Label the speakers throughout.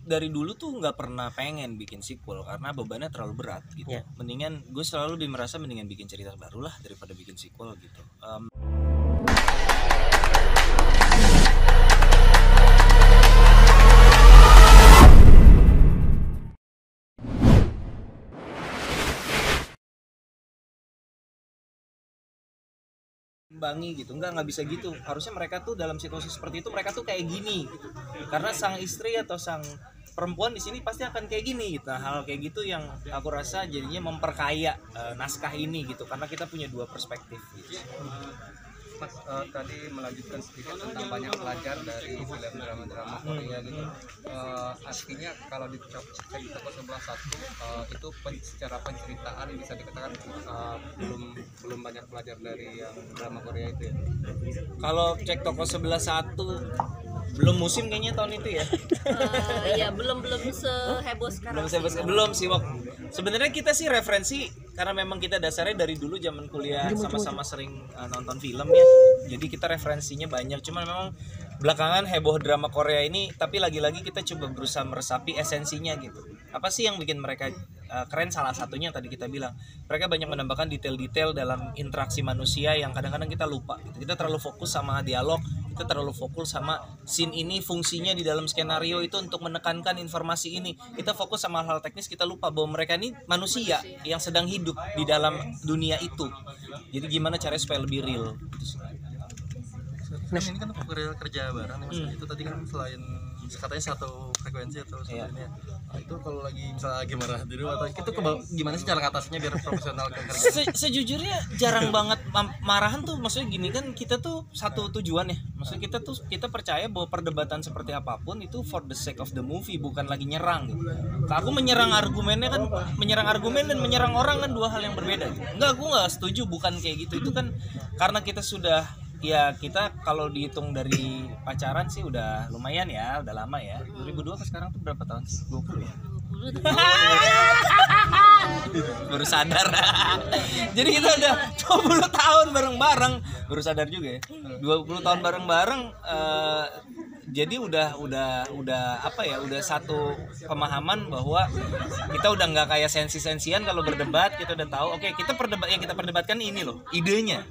Speaker 1: dari dulu tuh nggak pernah pengen bikin sequel karena bebannya terlalu berat gitu. Mendingan gue selalu merasa mendingan bikin cerita baru lah daripada bikin sequel gitu. Bangi gitu, nggak bisa gitu. Harusnya mereka tuh dalam situasi seperti itu mereka tuh kayak gini gitu. Karena sang istri atau sang perempuan di sini pasti akan kayak gini gitu. Nah, hal kayak gitu yang aku rasa jadinya memperkaya naskah ini gitu karena kita punya dua perspektif gitu.
Speaker 2: Mas tadi melanjutkan sedikit tentang banyak pelajar dari film drama-drama Korea gitu. Artinya kalau di Toko 11.1 itu secara penceritaan bisa dikatakan belum banyak pelajar dari yang drama Korea itu ya.
Speaker 1: Kalau cek Toko 11.1 belum musim kayaknya tahun itu ya.
Speaker 3: Ya belum seheboh sekarang.
Speaker 1: Belum sih Wak. Sebenarnya kita sih referensi karena memang kita dasarnya dari dulu zaman kuliah sama-sama sering nonton film ya. Jadi kita referensinya banyak. Cuman memang belakangan heboh drama Korea ini, tapi lagi-lagi kita coba berusaha meresapi esensinya gitu. Apa sih yang bikin mereka keren? Salah satunya yang tadi kita bilang, mereka banyak menambahkan detail-detail dalam interaksi manusia yang kadang-kadang kita lupa gitu. Kita terlalu fokus sama dialog, kita terlalu fokus sama scene ini fungsinya di dalam skenario itu untuk menekankan informasi ini. Kita fokus sama hal-hal teknis, kita lupa bahwa mereka ini manusia yang sedang hidup di dalam dunia itu. Jadi gimana caranya supaya lebih real gitu.
Speaker 4: Nah, ini kan kerja bareng nih Mas. Itu tadi kan selain katanya satu frekuensi atau sebagainya. Nah, itu kalau lagi misalnya lagi marah dulu atau itu gimana sih cara ngatasinya biar profesional ke kerja?
Speaker 1: Sejujurnya jarang banget marahan tuh. Maksudnya gini kan, kita tuh satu tujuan ya. Maksudnya kita percaya bahwa perdebatan seperti apapun itu for the sake of the movie, bukan lagi nyerang gitu. Aku menyerang argumennya kan, menyerang argumen dan menyerang orang kan dua hal yang berbeda gitu. Enggak, aku nggak setuju, bukan kayak gitu. Itu kan karena kita sudah, ya kita kalau dihitung dari pacaran sih udah lumayan ya, udah lama ya. 2002 ke sekarang tuh berapa tahun sih? 20 ya?
Speaker 3: 20
Speaker 1: Baru sadar. Jadi kita udah 20 tahun bareng-bareng. Baru sadar juga ya. 20 tahun bareng-bareng, jadi udah apa ya, udah satu pemahaman bahwa kita udah nggak kayak sensi-sensian kalau berdebat. Kita udah tahu, oke, kita yang kita perdebatkan ini loh, idenya.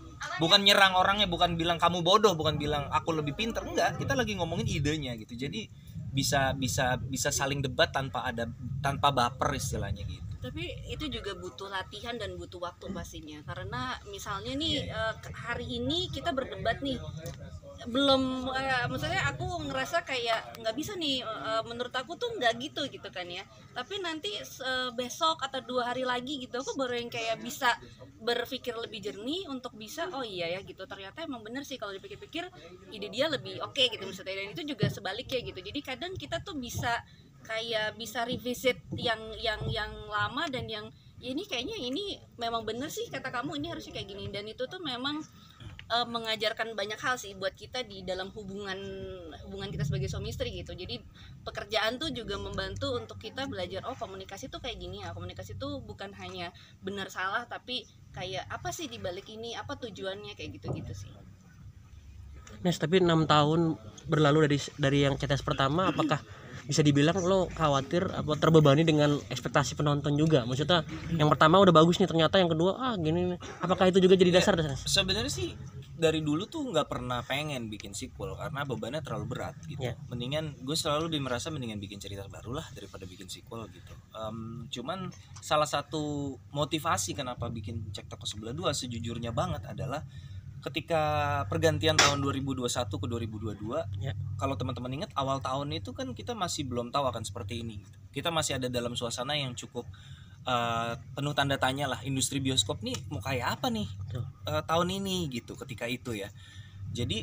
Speaker 1: Bukan nyerang orangnya, bukan bilang kamu bodoh, bukan bilang aku lebih pintar, enggak. Kita lagi ngomongin idenya gitu. Jadi bisa saling debat tanpa baper istilahnya gitu.
Speaker 3: Tapi itu juga butuh latihan dan butuh waktu pastinya. Karena misalnya nih hari ini kita berdebat nih, belum maksudnya aku ngerasa kayak nggak bisa nih, menurut aku tuh nggak gitu kan ya. Tapi nanti besok atau 2 hari lagi gitu aku baru yang kayak bisa berpikir lebih jernih untuk bisa, oh iya ya gitu, ternyata emang bener sih kalau dipikir-pikir ide dia lebih oke gitu maksudnya. Dan itu juga sebaliknya gitu. Jadi kadang kita tuh bisa revisit yang lama dan yang ya ini kayaknya ini memang bener sih kata kamu, ini harusnya kayak gini. Dan itu tuh memang mengajarkan banyak hal sih buat kita di dalam hubungan kita sebagai suami istri gitu. Jadi pekerjaan tuh juga membantu untuk kita belajar, oh komunikasi tuh kayak gini ya. Komunikasi tuh bukan hanya benar salah, tapi kayak apa sih di balik ini, apa tujuannya, kayak gitu-gitu sih.
Speaker 5: Nes, tapi 6 tahun berlalu dari yang CTS pertama, apakah bisa dibilang lo khawatir apa terbebani dengan ekspektasi penonton juga? Maksudnya yang pertama udah bagus nih, ternyata yang kedua gini nih. Apakah itu juga jadi dasar?
Speaker 1: Sebenarnya sih dari dulu tuh nggak pernah pengen bikin sequel karena bebannya terlalu berat gitu. Mendingan gue selalu merasa mendingan bikin cerita baru lah daripada bikin sequel gitu. Cuman salah satu motivasi kenapa bikin Cek Toko 11.2 sejujurnya banget adalah ketika pergantian tahun 2021 ke 2022, kalau teman-teman ingat awal tahun itu kan kita masih belum tahu akan seperti ini. Kita masih ada dalam suasana yang cukup penuh tanda tanya lah. Industri bioskop nih mau kayak apa nih tahun ini gitu ketika itu ya. Jadi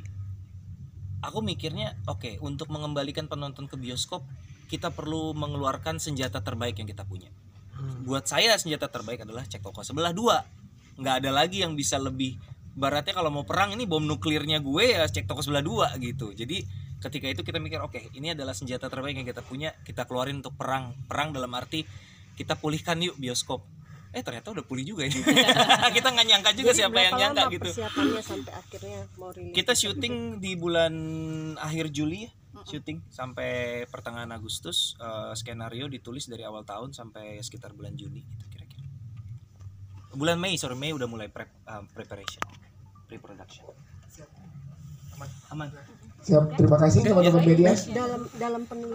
Speaker 1: aku mikirnya oke, untuk mengembalikan penonton ke bioskop kita perlu mengeluarkan senjata terbaik yang kita punya. Buat saya senjata terbaik adalah Cek Toko 11.2. Nggak ada lagi yang bisa lebih, baratnya kalau mau perang ini bom nuklirnya gue ya Cek Toko 11.2 gitu. Jadi ketika itu kita mikir oke, ini adalah senjata terbaik yang kita punya, kita keluarin untuk perang dalam arti kita pulihkan yuk bioskop. Ternyata udah pulih juga ya. Kita nggak nyangka juga. Jadi, siapa yang nyangka gitu.
Speaker 6: Persiapannya sampai akhirnya mau rilis.
Speaker 1: Kita syuting di bulan akhir Juli ya. syuting sampai pertengahan Agustus, skenario ditulis dari awal tahun sampai sekitar bulan Juni gitu kira-kira. Bulan Mei udah mulai preparation, pre-production. Aman.
Speaker 6: Siap, terima kasih teman-teman media.
Speaker 7: Dalam penulisan